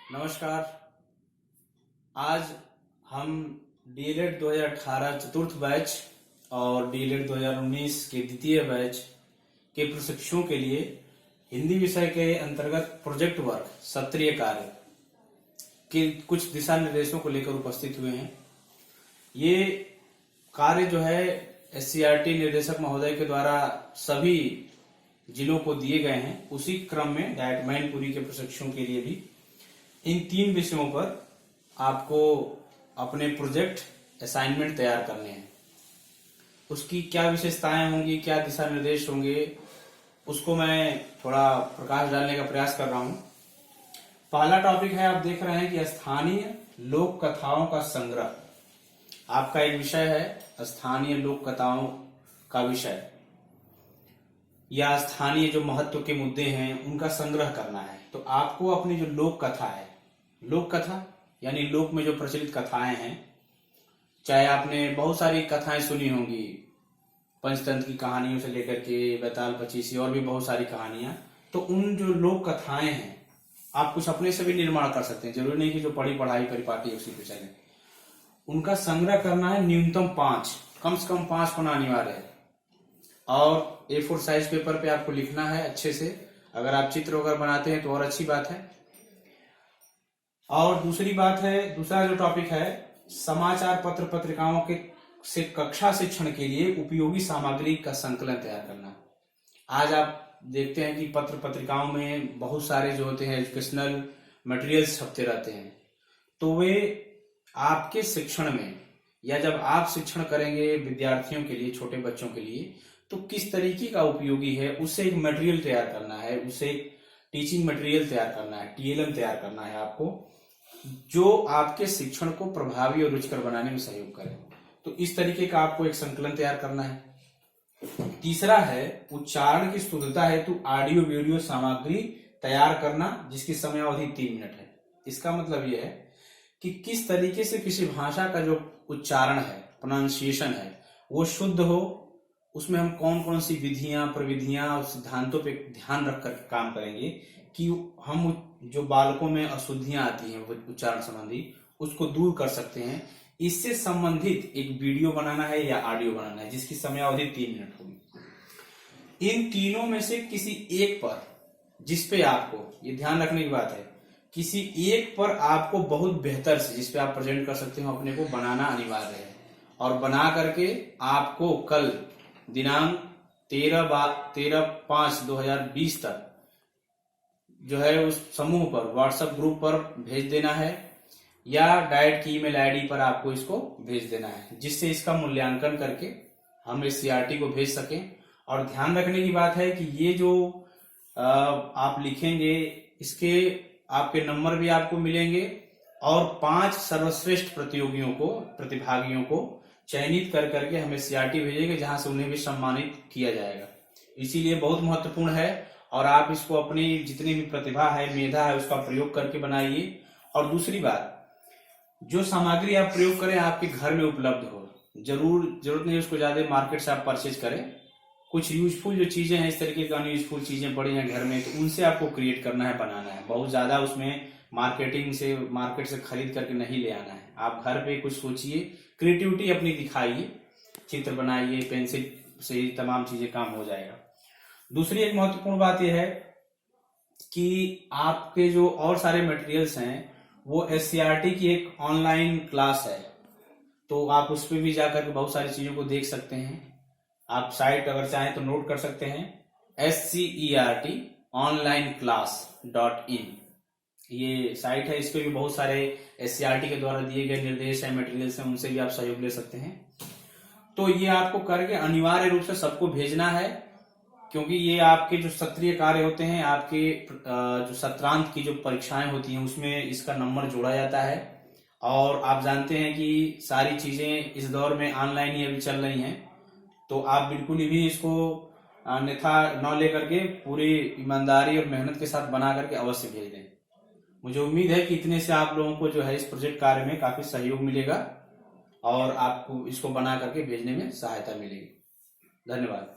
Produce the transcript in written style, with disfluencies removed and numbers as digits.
नमस्कार। आज हम डीएलएड 2018 चतुर्थ बैच और डीएलएड 2019 के द्वितीय बैच के प्रशिक्षुओं के लिए हिंदी विषय के अंतर्गत प्रोजेक्ट वर्क सत्रीय कार्य के कुछ दिशा निर्देशों को लेकर उपस्थित हुए हैं। ये कार्य जो है एससीईआरटी निर्देशक महोदय के द्वारा सभी जिलों को दिए गए हैं। उसी क्रम में डायरेक्ट मैनपुरी के प्रशिक्षुओं के लिए भी इन 3 विषयों पर आपको अपने प्रोजेक्ट असाइनमेंट तैयार करने हैं। उसकी क्या विशेषताएं होंगी, क्या दिशा निर्देश होंगे, उसको मैं थोड़ा प्रकाश डालने का प्रयास कर रहा हूं। पहला टॉपिक है, आप देख रहे हैं कि स्थानीय लोक कथाओं का संग्रह। आपका एक विषय है स्थानीय लोक कथाओं का विषय, या स्थानीय जो महत्व के मुद्दे हैं उनका संग्रह करना है। तो आपको अपनी जो लोक कथा है, लोक कथा यानी लोक में जो प्रचलित कथाएं हैं, चाहे आपने बहुत सारी कथाएं सुनी होंगी, पंचतंत्र की कहानियों से लेकर के बैताल पचीसी और भी बहुत सारी कहानियां, तो उन जो लोक कथाएं हैं आप कुछ अपने से भी निर्माण कर सकते हैं। जरूरी नहीं कि जो पढ़ी पढ़ाई परिपाटी उसी पे चले। उनका संग्रह करना है न्यूनतम 5, कम से कम 5 होना अनिवार्य है। और A4 साइज पेपर पे आपको लिखना है अच्छे से। अगर आप चित्र वगैरह बनाते हैं तो और अच्छी बात है। और दूसरी बात है, दूसरा जो टॉपिक है, समाचार पत्र पत्रिकाओं के से कक्षा शिक्षण के लिए उपयोगी सामग्री का संकलन तैयार करना। आज आप देखते हैं कि पत्र पत्रिकाओं में बहुत सारे जो होते हैं एजुकेशनल मटेरियल्स छपते रहते हैं। तो वे आपके शिक्षण में, या जब आप शिक्षण करेंगे विद्यार्थियों के लिए, छोटे बच्चों के लिए, तो किस तरीके का उपयोगी है, उससे एक मटेरियल तैयार करना है, उससे एक टीचिंग मटेरियल तैयार करना है, टीएलएम तैयार करना है आपको, जो आपके शिक्षण को प्रभावी और रुचिकर बनाने में सहयोग करे। तो इस तरीके का आपको एक संकलन तैयार करना है। तीसरा है उच्चारण की शुद्धता हेतु ऑडियो वीडियो सामग्री तैयार करना, जिसकी समय अवधि 3 मिनट है। इसका मतलब यह है कि किस तरीके से किसी भाषा का जो उच्चारण है, प्रोनाउंसिएशन है, वो शुद्ध हो। उसमें हम कौन कौन सी विधियां, प्रविधियां और सिद्धांतों पे ध्यान रख कर काम करेंगे कि हम जो बालकों में अशुद्धियां आती हैं उच्चारण संबंधी, उसको दूर कर सकते हैं। इससे संबंधित एक वीडियो बनाना है या ऑडियो बनाना है, जिसकी समय अवधि 3 मिनट होगी। इन तीनों में से किसी एक पर, जिसपे आपको, ये ध्यान रखने की बात है, किसी एक पर आपको बहुत बेहतर से, जिसपे आप प्रेजेंट कर सकते हो अपने को, बनाना अनिवार्य है। और बना करके आपको कल दिनांक 13/5/2020 तक जो है उस समूह पर, व्हाट्सएप ग्रुप पर भेज देना है, या डायरेक्ट की ईमेल आईडी पर आपको इसको भेज देना है, जिससे इसका मूल्यांकन करके हम एससीईआरटी को भेज सकें। और ध्यान रखने की बात है कि ये जो आप लिखेंगे, इसके आपके नंबर भी आपको मिलेंगे, और 5 सर्वश्रेष्ठ प्रतिभागियों को चयनित कर करके हमें सीआरटी भेजेंगे, जहां से उन्हें भी सम्मानित किया जाएगा। इसीलिए बहुत महत्वपूर्ण है, और आप इसको अपनी जितनी भी प्रतिभा है, मेधा है, उसका प्रयोग करके बनाइए। और दूसरी बात, जो सामग्री आप प्रयोग करें आपके घर में उपलब्ध हो। जरूरत नहीं उसको ज्यादा मार्केट से आप परचेज करें। कुछ यूजफुल जो चीजें हैं, इस तरीके की अनयूजफुल चीजें पड़ी हैं घर में, तो उनसे आपको क्रिएट करना है, बनाना है। बहुत ज्यादा उसमें मार्केट से खरीद करके नहीं ले आना है। आप घर पे कुछ सोचिए, क्रिएटिविटी अपनी दिखाइए, चित्र बनाइए, पेंसिल से तमाम चीजें काम हो जाएगा। दूसरी एक महत्वपूर्ण बात यह है कि आपके जो और सारे मटेरियल्स हैं, वो एससीईआरटी की एक ऑनलाइन क्लास है, तो आप उस पर भी जाकर के बहुत सारी चीजों को देख सकते हैं। आप साइट अगर चाहें तो नोट कर सकते हैं, SCERTonlineclass.in ये साइट है। इस पे भी बहुत सारे एससीईआरटी के द्वारा दिए गए निर्देश है, मटेरियल्स हैं, उनसे भी आप सहयोग ले सकते हैं। तो ये आपको करके अनिवार्य रूप से सबको भेजना है, क्योंकि ये आपके जो सत्रीय कार्य होते हैं, आपके जो सत्रांत की जो परीक्षाएं होती हैं, उसमें इसका नंबर जोड़ा जाता है। और आप जानते हैं कि सारी चीजें इस दौर में ऑनलाइन ही अभी चल रही हैं, तो आप बिल्कुल भी इसको अन्यथा न लेकर के पूरी ईमानदारी और मेहनत के साथ बना करके अवश्य भेज दें। मुझे उम्मीद है कि इतने से आप लोगों को जो है इस प्रोजेक्ट कार्य में काफी सहयोग मिलेगा, और आपको इसको बना करके भेजने में सहायता मिलेगी। धन्यवाद।